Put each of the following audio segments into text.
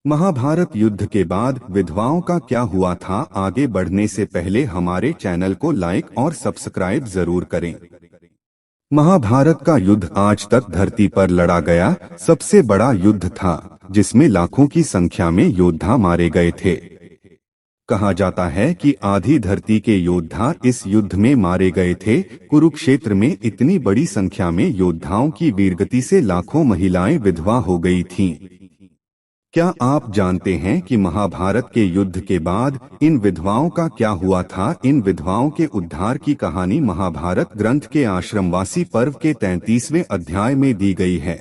महाभारत युद्ध के बाद विधवाओं का क्या हुआ था? आगे बढ़ने से पहले हमारे चैनल को लाइक और सब्सक्राइब जरूर करें। महाभारत का युद्ध आज तक धरती पर लड़ा गया सबसे बड़ा युद्ध था, जिसमें लाखों की संख्या में योद्धा मारे गए थे। कहा जाता है कि आधी धरती के योद्धा इस युद्ध में मारे गए थे। कुरुक्षेत्र में इतनी बड़ी संख्या में योद्धाओं की वीरगति से लाखों महिलाएं विधवा हो गई थीं। क्या आप जानते हैं कि महाभारत के युद्ध के बाद इन विधवाओं का क्या हुआ था? इन विधवाओं के उद्धार की कहानी महाभारत ग्रंथ के आश्रमवासी पर्व के 33वें अध्याय में दी गई है।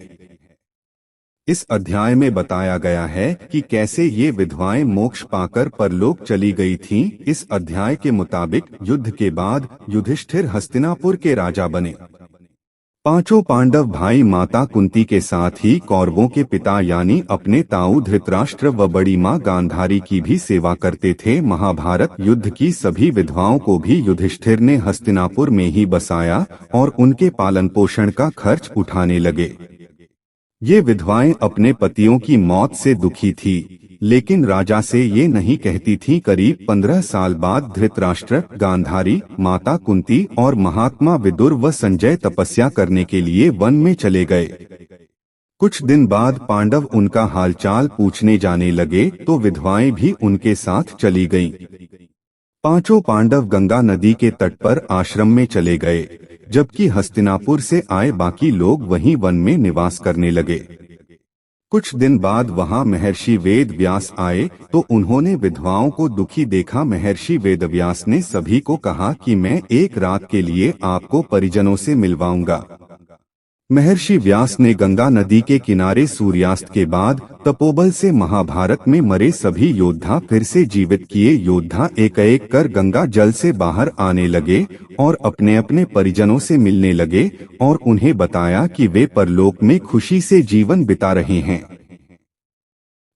इस अध्याय में बताया गया है कि कैसे ये विधवाएं मोक्ष पाकर परलोक चली गई थीं। इस अध्याय के मुताबिक युद्ध के बाद युधिष्ठिर हस्तिनापुर के राजा बने। पांचों पांडव भाई माता कुंती के साथ ही कौरवों के पिता यानी अपने ताऊ धृतराष्ट्र व बड़ी मां गांधारी की भी सेवा करते थे। महाभारत युद्ध की सभी विधवाओं को भी युधिष्ठिर ने हस्तिनापुर में ही बसाया और उनके पालन पोषण का खर्च उठाने लगे। ये विधवाएं अपने पतियों की मौत से दुखी थी, लेकिन राजा से ये नहीं कहती थीं। करीब 15 साल बाद धृतराष्ट्र, गांधारी, माता कुंती और महात्मा विदुर व संजय तपस्या करने के लिए वन में चले गए। कुछ दिन बाद पांडव उनका हालचाल पूछने जाने लगे तो विधवाएं भी उनके साथ चली गईं। पांचों पांडव गंगा नदी के तट पर आश्रम में चले गए, जबकि हस्तिनापुर से आए बाकी लोग वहीं वन में निवास करने लगे। कुछ दिन बाद वहां महर्षि वेद व्यास आए तो उन्होंने विधवाओं को दुखी देखा। महर्षि वेदव्यास ने सभी को कहा कि मैं एक रात के लिए आपको परिजनों से मिलवाऊंगा। महर्षि व्यास ने गंगा नदी के किनारे सूर्यास्त के बाद तपोबल से महाभारत में मरे सभी योद्धा फिर से जीवित किए। योद्धा एक एक कर गंगा जल से बाहर आने लगे और अपने अपने परिजनों से मिलने लगे और उन्हें बताया कि वे परलोक में खुशी से जीवन बिता रहे हैं।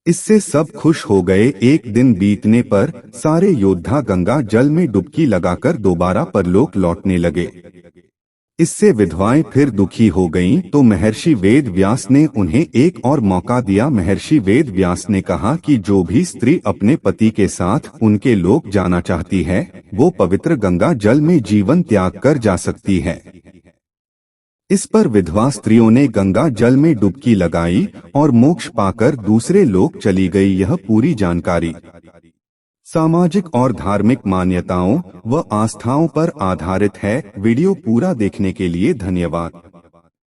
इससे सब खुश हो गए। एक दिन बीतने पर सारे योद्धा गंगा जल में डुबकी लगाकर दोबारा परलोक लौटने लगे। इससे विधवाएं फिर दुखी हो गईं, तो महर्षि वेद व्यास ने उन्हें एक और मौका दिया। महर्षि वेद व्यास ने कहा कि जो भी स्त्री अपने पति के साथ उनके लोक जाना चाहती है, वो पवित्र गंगा जल में जीवन त्याग कर जा सकती है। इस पर विधवा स्त्रियों ने गंगा जल में डुबकी लगाई और मोक्ष पाकर दूसरे लोक चली गई। यह पूरी जानकारी सामाजिक और धार्मिक मान्यताओं व आस्थाओं पर आधारित है। वीडियो पूरा देखने के लिए धन्यवाद।